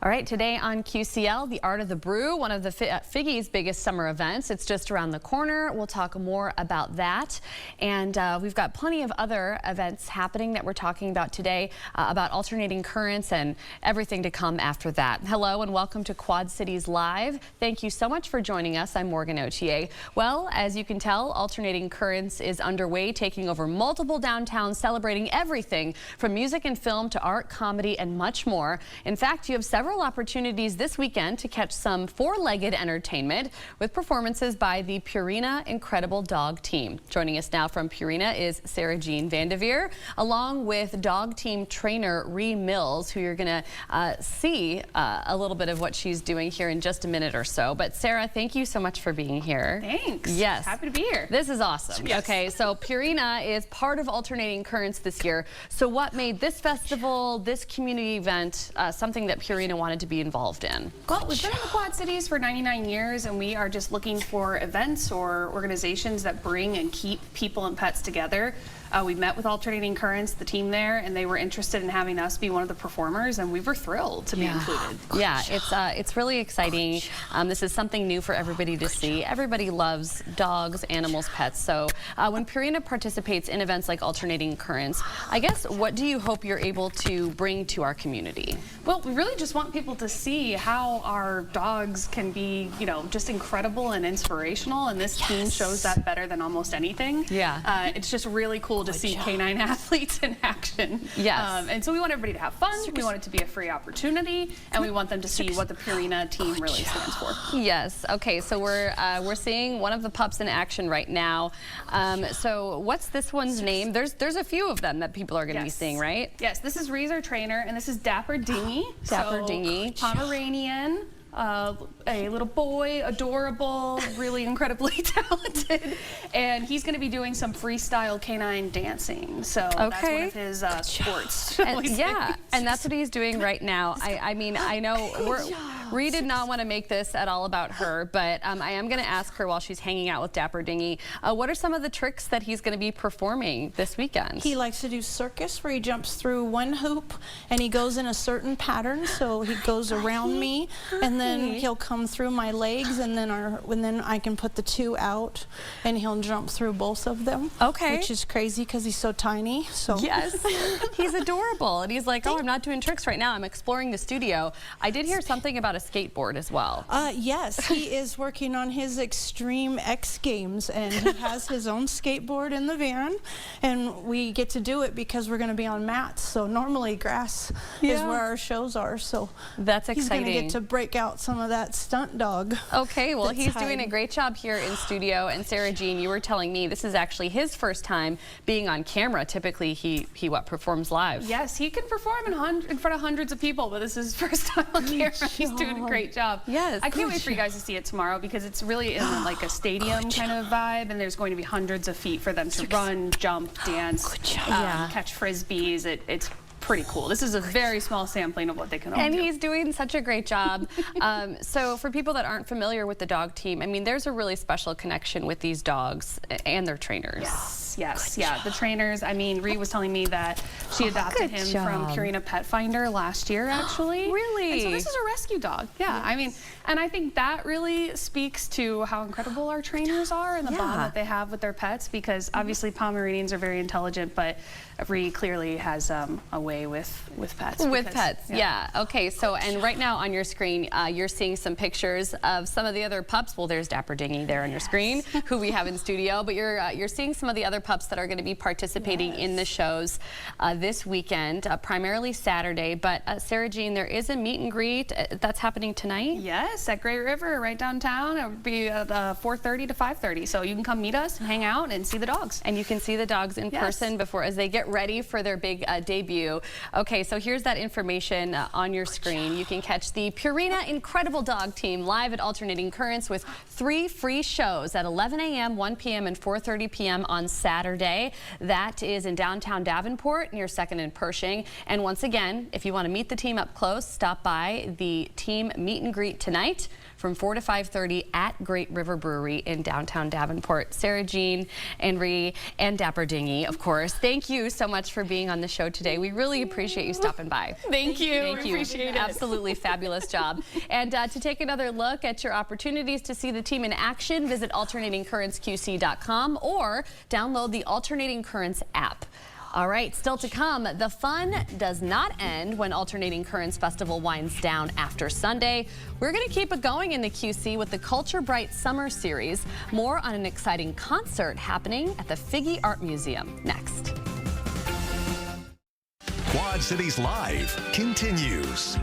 All right, today on QCL, the Art of the Brew, one of the Figgy's biggest summer events. It's just around the corner. We'll talk more about that. And we've got plenty of other events happening that we're talking about today, about alternating currents and everything to come after that. Hello and welcome to Quad Cities Live. Thank you so much for joining us. I'm Morgan Otier. Well, as you can tell, Alternating Currents is underway, taking over multiple downtowns, celebrating everything from music and film to art, comedy, and much more. In fact, you have several opportunities this weekend to catch some four-legged entertainment with performances by the Purina Incredible Dog Team. Joining us now from Purina is Sarah Jean Vandeveer, along with dog team trainer Ree Mills, who you're going to see a little bit of what she's doing here in just a minute or so. But Sarah, thank you so much for being here. Thanks. Yes. Happy to be here. This is awesome. Yes. Okay, so Purina is part of Alternating Currents this year. So what made this festival, this community event, something that Purina wanted to be involved in? Well, we've been in the Quad Cities for 99 years, and we are just looking for events or organizations that bring and keep people and pets together. We met with Alternating Currents, the team there, and they were interested in having us be one of the performers, and we were thrilled to be included. Yeah, it's really exciting. This is something new for everybody to see. Everybody loves dogs, animals, pets. So when Purina participates in events like Alternating Currents, I guess what do you hope you're able to bring to our community? Well, we really just want people to see how our dogs can be, you know, just incredible and inspirational, and this team shows that better than almost anything. Yeah. It's just really cool to see canine athletes in action. Yes. And so we want everybody to have fun. We want it to be a free opportunity, and we want them to see what the Purina team really stands for. Yes. Okay. So we're seeing one of the pups in action right now. So what's this one's name? There's a few of them that people are going to be seeing, right? Yes. This is Ree's our trainer, and this is Dapper Dingy. Dapper Dingy. Pomeranian. A little boy, adorable, really incredibly talented, and he's going to be doing some freestyle canine dancing. So that's one of his sports. Yeah, and that's what he's doing right now. I mean, I know Ree did not want to make this at all about her, but I am going to ask her while she's hanging out with Dapper Dingy, what are some of the tricks that he's going to be performing this weekend? He likes to do circus, where he jumps through one hoop and he goes in a certain pattern. So he goes around me, and then he'll come through my legs, and then I can put the two out, and he'll jump through both of them. Okay. Which is crazy because he's so tiny. So yes, he's adorable, and he's like, oh, I'm not doing tricks right now. I'm exploring the studio. I did hear something about a skateboard as well. Yes, he is working on his Extreme X Games, and he has his own skateboard in the van, and we get to do it because we're going to be on mats. So normally grass is where our shows are. So that's exciting. He's going to get to break out some of that stunt dog. Okay, well, he's doing a great job here in studio. And Sarah Jean, you were telling me this is actually his first time being on camera. Typically, he performs live. Yes, he can perform in front of hundreds of people, but this is his first time on camera. He's doing a great job. Yes. I can't wait for you guys to see it tomorrow, because it's really in like a stadium kind of vibe, and there's going to be hundreds of feet for them to run, jump, dance, catch frisbees. It's pretty cool. This is a very small sampling of what they can all do. And he's doing such a great job. So for people that aren't familiar with the dog team, I mean, there's a really special connection with these dogs and their trainers. Yes, the trainers. I mean, Ree was telling me that she adopted him from Purina Pet Finder last year, actually. Really? And so this is a rescue dog. Yeah, I mean, and I think that really speaks to how incredible our trainers are and the bond that they have with their pets, because obviously Pomeranians are very intelligent, but Ree clearly has a way with pets. With pets, Okay, so, and right now on your screen, you're seeing some pictures of some of the other pups. Well, there's Dapper Dingy there on your screen, who we have in studio, but you're seeing some of the other pups that are going to be participating in the shows this weekend, primarily Saturday. But Sarah Jean, there is a meet and greet that's happening tonight. Yes, at Great River, right downtown. It will be 4:30 to 5:30. So you can come meet us and hang out and see the dogs. And you can see the dogs in person before, as they get ready for their big debut. Okay, so here's that information on your screen. You can catch the Purina Incredible Dog Team live at Alternating Currents with 3 free shows at 11 a.m., 1 p.m., and 4:30 p.m. on Saturday. That is in downtown Davenport near 2nd and Pershing. And once again, if you want to meet the team up close, stop by the team meet and greet tonight from 4 to 5:30 at Great River Brewery in downtown Davenport. Sarah Jean, Henry, and Dapper Dingy, of course. Thank you so much for being on the show today. We really appreciate you stopping by. Thank you. Thank you. Appreciate it. Absolutely fabulous job. And to take another look at your opportunities to see the team in action, visit alternatingcurrentsqc.com or download the Alternating Currents app. All right, still to come, the fun does not end when Alternating Currents Festival winds down after Sunday. We're going to keep it going in the QC with the Culture Bright Summer Series. More on an exciting concert happening at the Figge Art Museum next. Quad Cities Live continues.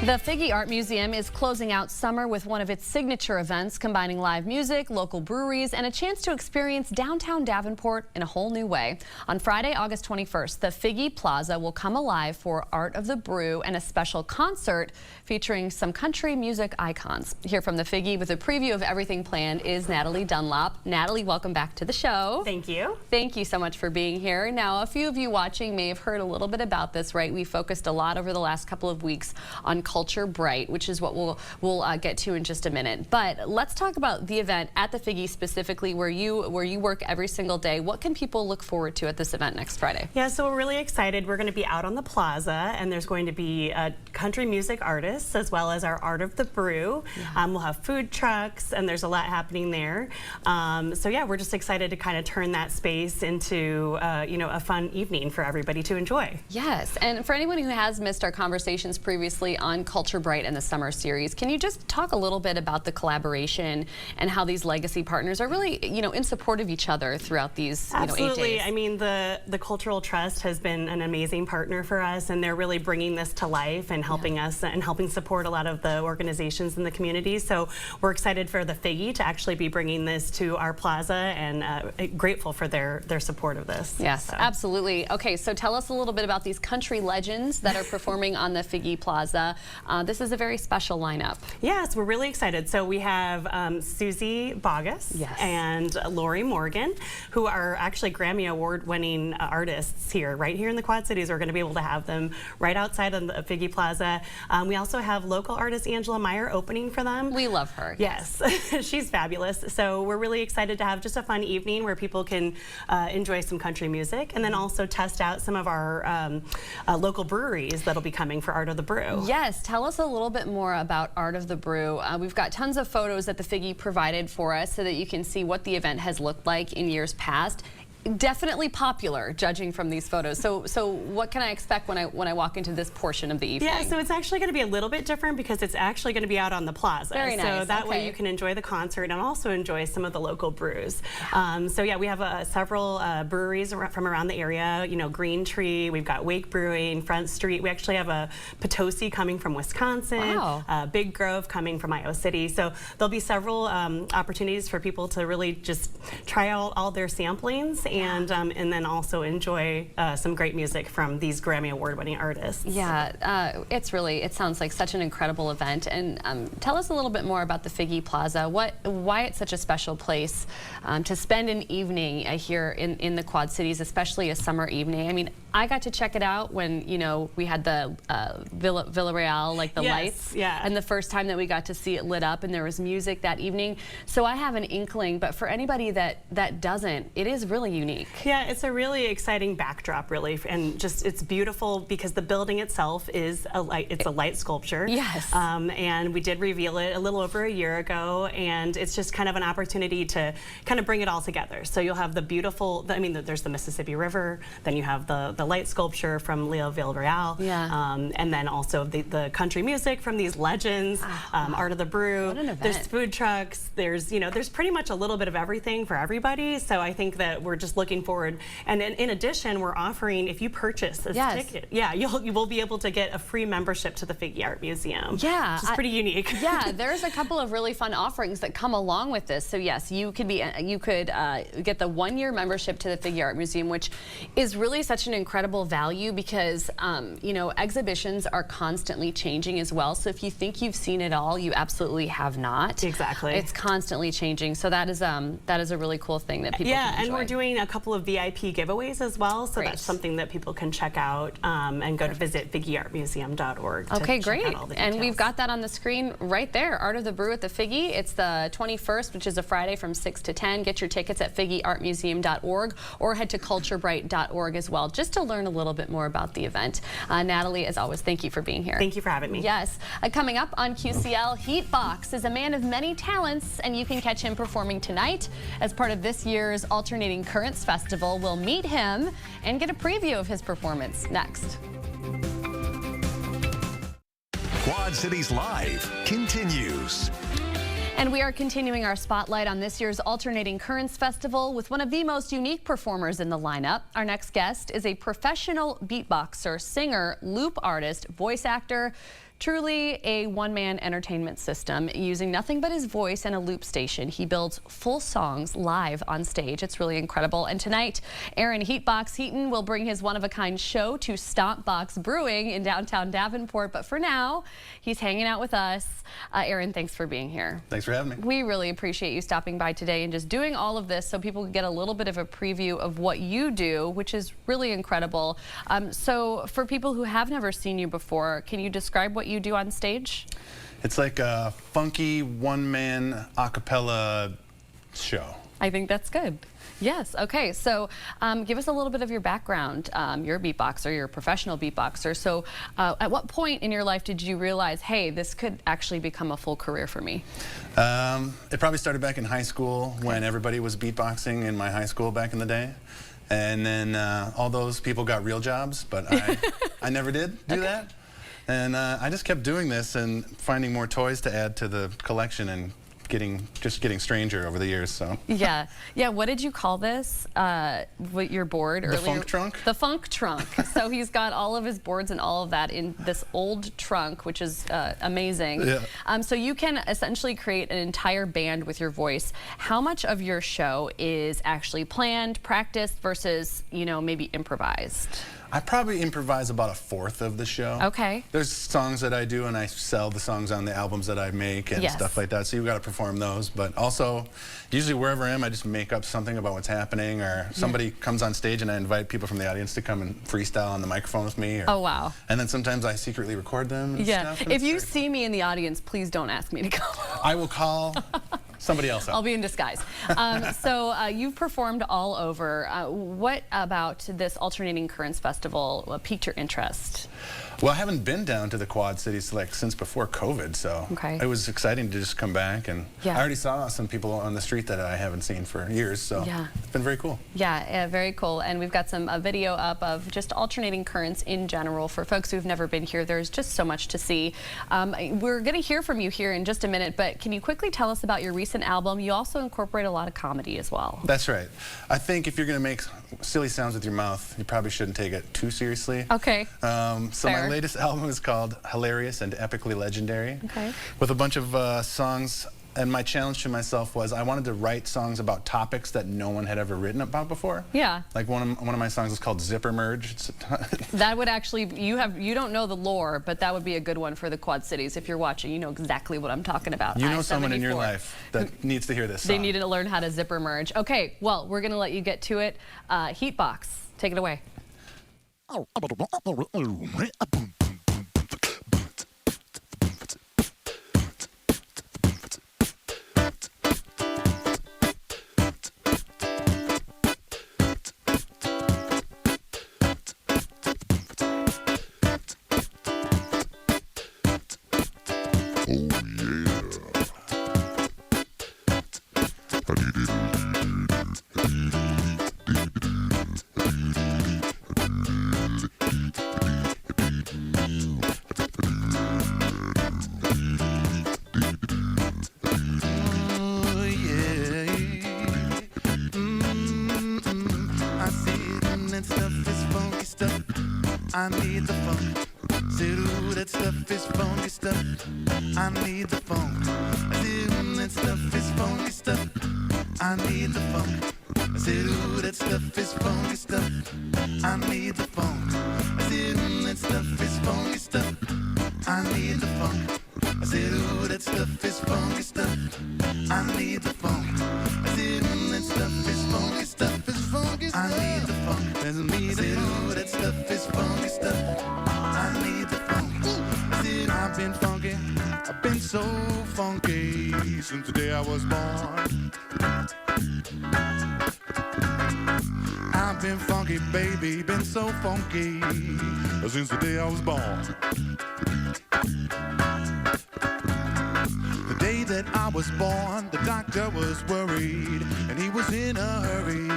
The Figge Art Museum is closing out summer with one of its signature events, combining live music, local breweries, and a chance to experience downtown Davenport in a whole new way. On Friday, August 21st, the Figge Plaza will come alive for Art of the Brew and a special concert featuring some country music icons. Here from the Figge with a preview of everything planned is Natalie Dunlop. Natalie, welcome back to the show. Thank you. Thank you so much for being here. Now, a few of you watching may have heard a little bit about this, right? We focused a lot over the last couple of weeks on Culture Bright, which is what we'll get to in just a minute. But let's talk about the event at the Figge specifically, where you work every single day. What can people look forward to at this event next Friday? Yeah, so we're really excited. We're going to be out on the plaza, and there's going to be country music artists as well as our Art of the Brew. Yeah. We'll have food trucks, and there's a lot happening there. So yeah, we're just excited to kind of turn that space into a fun evening for everybody to enjoy. Yes, and for anyone who has missed our conversations previously on Culture Bright and the Summer Series, can you just talk a little bit about the collaboration and how these legacy partners are really, in support of each other throughout these, 8 days? Absolutely. I mean, the Cultural Trust has been an amazing partner for us, and they're really bringing this to life and helping us and helping support a lot of the organizations in the community. So we're excited for the Figge to actually be bringing this to our plaza, and grateful for their support of this. Yes, absolutely. Okay, so tell us a little bit about these country legends that are performing on the Figge Plaza. This is a very special lineup. Yes, we're really excited. So we have Susie Bogus and Lori Morgan, who are actually Grammy Award-winning artists right here in the Quad Cities. We're going to be able to have them right outside of the Figge Plaza. We also have local artist Angela Meyer opening for them. We love her. Yes, she's fabulous. So we're really excited to have just a fun evening where people can enjoy some country music, and then also test out some of our local breweries that'll be coming for Art of the Brew. Yes, tell us a little bit more about Art of the Brew. We've got tons of photos that the Figge provided for us so that you can see what the event has looked like in years past. Definitely popular, judging from these photos. So what can I expect when I walk into this portion of the evening? Yeah, so it's actually going to be a little bit different because it's actually going to be out on the plaza. Very nice. So that way you can enjoy the concert and also enjoy some of the local brews. So yeah, we have several breweries from around the area. Green Tree. We've got Wake Brewing, Front Street. We actually have a Potosi coming from Wisconsin. Wow. Big Grove coming from Iowa City. So there'll be several opportunities for people to really just try out all their samplings. And then also enjoy some great music from these Grammy Award-winning artists. Yeah, it sounds like such an incredible event. And tell us a little bit more about the Figge Plaza. Why it's such a special place to spend an evening here in the Quad Cities, especially a summer evening. I mean, I got to check it out when we had the Villarreal, like the lights. Yeah. And the first time that we got to see it lit up, and there was music that evening. So I have an inkling, but for anybody that doesn't, it is really unique. Yeah, it's a really exciting backdrop, really, and just it's beautiful because the building itself is a light sculpture. Yes. And we did reveal it a little over a year ago, and it's just kind of an opportunity to kind of bring it all together. So you'll have the beautiful, there's the Mississippi River, then you have the light sculpture from Leo Villarreal, and then also the country music from these legends, Art of the Brew. What an event. There's food trucks. There's there's pretty much a little bit of everything for everybody. So I think that we're just looking forward. And in addition, we're offering, if you purchase this ticket, you will be able to get a free membership to the Figge Art Museum. Yeah, which is pretty unique. Yeah, there's a couple of really fun offerings that come along with this. So yes, you could get the 1-year membership to the Figge Art Museum, which is really such an incredible value because exhibitions are constantly changing as well. So if you think you've seen it all, you absolutely have not. Exactly. It's constantly changing. So that is a really cool thing that people can enjoy. And we're doing doing a couple of VIP giveaways as well, so Great. that's something that people can check out and go to visit figgyartmuseum.org. Okay, to great. Check out all the And we've details. got that on the screen right there. Art of the Brew at the Figgy. It's the 21st, which is a Friday from 6 to 10. Get your tickets at figgyartmuseum.org or head to culturebright.org as well, just to learn a little bit more about the event. Natalie, as always, thank you for being here. Thank you for having me. Yes. Coming up on QCL, Heatbox is a man of many talents, and you can catch him performing tonight as part of this year's Alternating Currents Festival. We'll meet him and get a preview of his performance next. Quad Cities Live continues. And we are continuing our spotlight on this year's Alternating Currents Festival with one of the most unique performers in the lineup. Our next guest is a professional beatboxer, singer, loop artist, voice actor. Truly a one-man entertainment system. Using nothing but his voice and a loop station, he builds full songs live on stage. It's really incredible. And tonight, Aaron Heatbox Heaton will bring his one-of-a-kind show to Stomp Box Brewing in downtown Davenport. But for now, he's hanging out with us. Aaron, thanks for being here. Thanks for having me. We really appreciate you stopping by today and just doing all of this so people can get a little bit of a preview of what you do, which is really incredible. So for people who have never seen you before, can you describe what you do on stage? It's like a funky one-man a cappella show. I think that's good. Yes. Okay. So give us a little bit of your background. You're a beatboxer. You're a professional beatboxer. So at what point in your life did you realize, hey, this could actually become a full career for me? It probably started back in high school when everybody was beatboxing in my high school back in the day. And then all those people got real jobs, but I never did do that. And I just kept doing this and finding more toys to add to the collection and just getting stranger over the years. So Yeah. Yeah. What did you call this? What your board earlier? The funk trunk? The funk trunk. So he's got all of his boards and all of that in this old trunk, which is amazing. Yeah. So you can essentially create an entire band with your voice. How much of your show is actually planned, practiced versus, you know, maybe improvised? I probably improvise about 1/4 of the show. Okay. There's songs that I do, and I sell the songs on the albums that I make and Yes. stuff like that. So you've got to perform those. But also, usually wherever I am, I just make up something about what's happening, or somebody comes on stage and I invite people from the audience to come and freestyle on the microphone with me. Or, Oh, wow. And then sometimes I secretly record them and Yeah. stuff. and If it's you very- see me in the audience, please don't ask me to go. I will call somebody else I'll out. be in disguise. So you've performed all over. What about this Alternating Currents Festival piqued your interest? Well, I haven't been down to the Quad Cities since before COVID, so Okay. it was exciting to just come back. And Yeah. I already saw some people on the street that I haven't seen for years, so Yeah. it's been very cool. Yeah, very cool. And we've got some video up of just alternating currents in general. For folks who've never been here, there's just so much to see. We're going to hear from you here in just a minute, but can you quickly tell us about your recent album? You also incorporate a lot of comedy as well. That's right. I think if you're going to make silly sounds with your mouth, you probably shouldn't take it too seriously. Okay. So Fair. my latest album is called Hilarious and Epically Legendary. Okay. With a bunch of songs, and my challenge to myself was I wanted to write songs about topics that no one had ever written about before. Yeah. Like one of my songs is called Zipper Merge. That would actually, you don't know the lore, but that would be a good one for the Quad Cities. If you're watching, you know exactly what I'm talking about. You know someone in your I-74. life that needs to hear this song. They need to learn how to zipper merge. Okay, well, we're going to let you get to it. Heatbox, take it away. I need the funk. Said, ooh, that stuff is funky stuff. I need the funk. I said, that stuff is funky stuff. I need the funk. I said, ooh, that stuff is funky stuff. I need the funk. I said, that stuff is funky stuff. I need the funk. I said, ooh, that stuff is funky stuff. I need the funk. I said, that stuff is funky stuff. Is funky. says me that stuff is funky stuff. I need the funk. I said I've been funky. I've been so funky since the day I was born. I've been funky, baby, been so funky since the day I was born. The day that I was born, the doctor was worried, and he was in a hurry.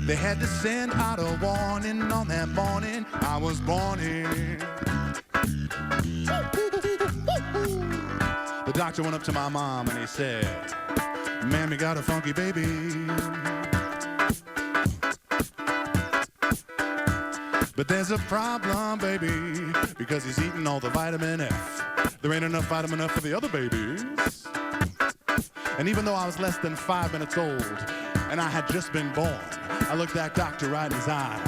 They had to send out a warning on that morning I was born in. The doctor went up to my mom and he said, "Mammy got a funky baby." But there's a problem, baby, because he's eating all the vitamin F. There ain't enough vitamin F for the other babies. And even though I was less than 5 minutes old and I had just been born, I looked that doctor right in his eyes.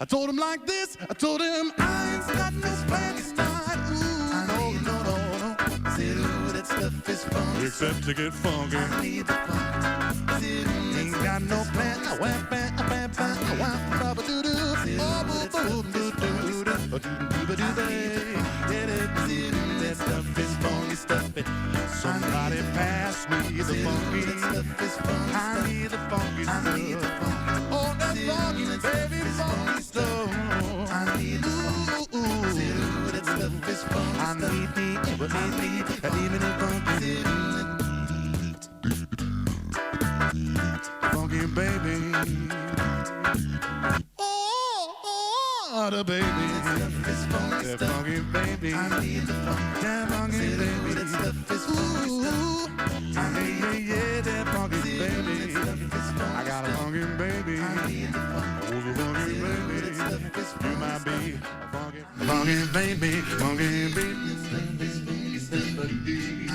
I told him like this, I told him I ain't got no plan to start. Ooh, I know, no. I said, ooh, that stuff is funky. Except to get funky. I need the funk. I said, ain't got no plan. That stuff is funky stuff. Somebody pass me the funky. I need the funky stuff. Oh, that funky, baby, funky stuff. I need the funky. That stuff is funky. I need the funky. Funky baby. Oh, the baby. That funky baby. I need the funky. That funky baby. That stuff is funky. Yeah, that funky baby. I got a funky baby. I need the funky. Oh, the funky baby. You might be a funky baby. Funky baby.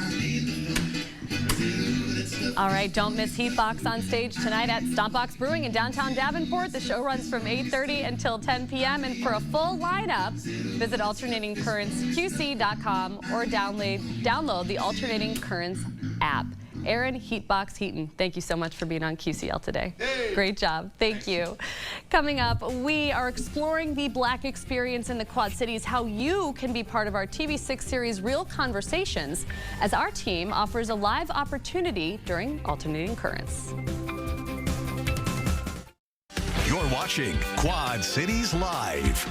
All right, don't miss Heatbox on stage tonight at Stompbox Brewing in downtown Davenport. The show runs from 8:30 until 10 p.m. And for a full lineup, visit alternatingcurrentsqc.com or download the Alternating Currents app. Aaron Heatbox Heaton, thank you so much for being on QCL today. Hey. Great job. Thank you. Coming up, we are exploring the Black experience in the Quad Cities, how you can be part of our TV6 series Real Conversations, as our team offers a live opportunity during Alternating Currents. You're watching Quad Cities Live.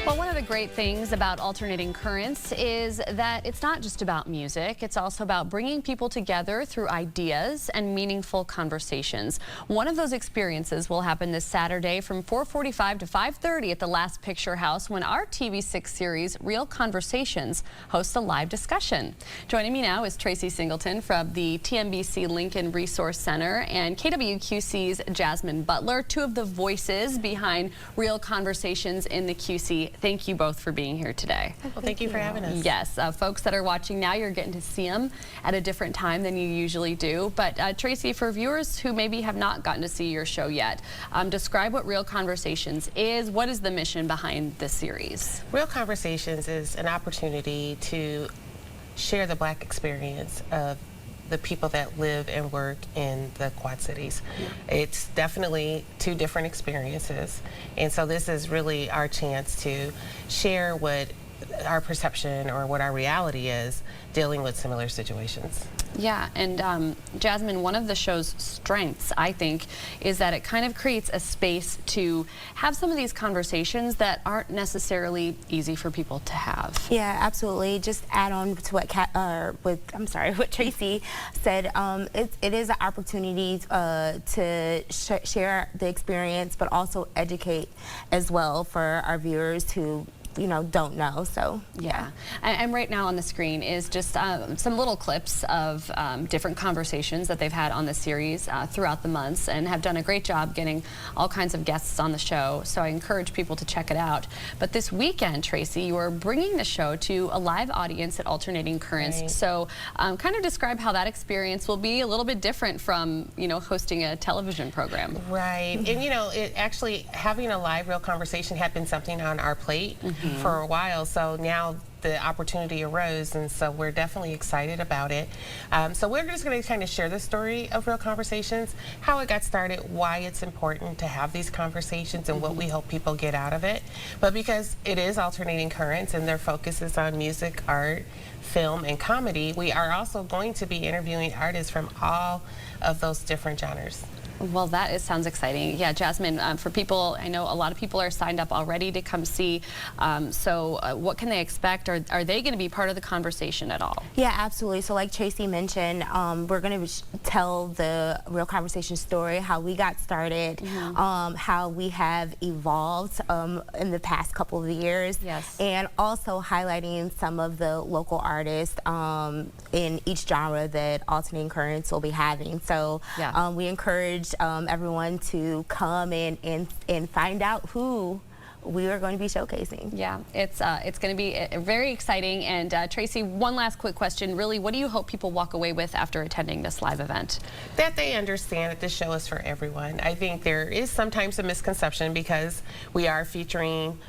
Well, one of the great things about Alternating Currents is that it's not just about music. It's also about bringing people together through ideas and meaningful conversations. One of those experiences will happen this Saturday from 4:45 to 5:30 at the Last Picture House, when our TV6 series Real Conversations hosts a live discussion. Joining me now is Tracy Singleton from the TNBC Lincoln Resource Center and KWQC's Jasmine Butler, two of the voices behind Real Conversations in the QC. Thank you both for being here today. Well, thank you for having us. Yes, folks that are watching now, you're getting to see them at a different time than you usually do. But Tracy, for viewers who maybe have not gotten to see your show yet, describe what Real Conversations is. What is the mission behind this series? Real Conversations is an opportunity to share the Black experience of the people that live and work in the Quad Cities. It's definitely two different experiences, and so this is really our chance to share what our perception or what our reality is dealing with similar situations. Yeah, and Jasmine, one of the show's strengths, I think, is that it kind of creates a space to have some of these conversations that aren't necessarily easy for people to have. Yeah, absolutely. Just add on to what Tracy said. It is an opportunity to share the experience, but also educate as well for our viewers who don't know. So yeah, and right now on the screen is just some little clips of different conversations that they've had on the series throughout the months, and have done a great job getting all kinds of guests on the show. So I encourage people to check it out. But this weekend, Tracy, you are bringing the show to a live audience at Alternating Currents. Right. So kind of describe how that experience will be a little bit different from hosting a television program. Right, and it actually having a live Real Conversation had been something on our plate for a while. So now the opportunity arose, and so we're definitely excited about it. So we're just going to kind of share the story of Real Conversations, how it got started, why it's important to have these conversations, and what we hope people get out of it. But because it is Alternating Currents and their focus is on music, art, film, and comedy, we are also going to be interviewing artists from all of those different genres. Well, sounds exciting. Yeah, Jasmine, for people, I know a lot of people are signed up already to come see. What can they expect? Are they going to be part of the conversation at all? Yeah, absolutely. So like Tracy mentioned, we're going to tell the Real Conversation story, how we got started, how we have evolved in the past couple of years, and also highlighting some of the local artists in each genre that Alternating Currents will be having. So we encourage everyone to come in and find out who we are going to be showcasing. Yeah, it's going to be very exciting. And Tracy, one last quick question. Really, what do you hope people walk away with after attending this live event? That they understand that this show is for everyone. I think there is sometimes a misconception because we are featuring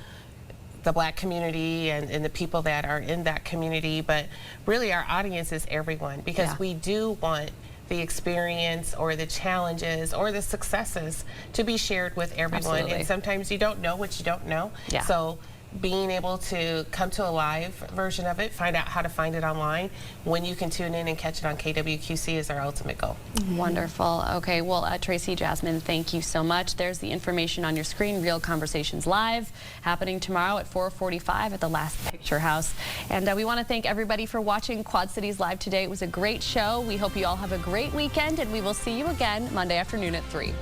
the Black community and the people that are in that community, but really our audience is everyone, because we do want the experience or the challenges or the successes to be shared with everyone. Absolutely. And sometimes you don't know what you don't know. So being able to come to a live version of it, find out how to find it online, when you can tune in and catch it on KWQC is our ultimate goal. Wonderful. Okay, well, Tracy, Jasmine, thank you so much. There's the information on your screen. Real Conversations Live, happening tomorrow at 4:45 at the Last Picture House. And we want to thank everybody for watching Quad Cities Live today. It was a great show. We hope you all have a great weekend, and we will see you again Monday afternoon at 3.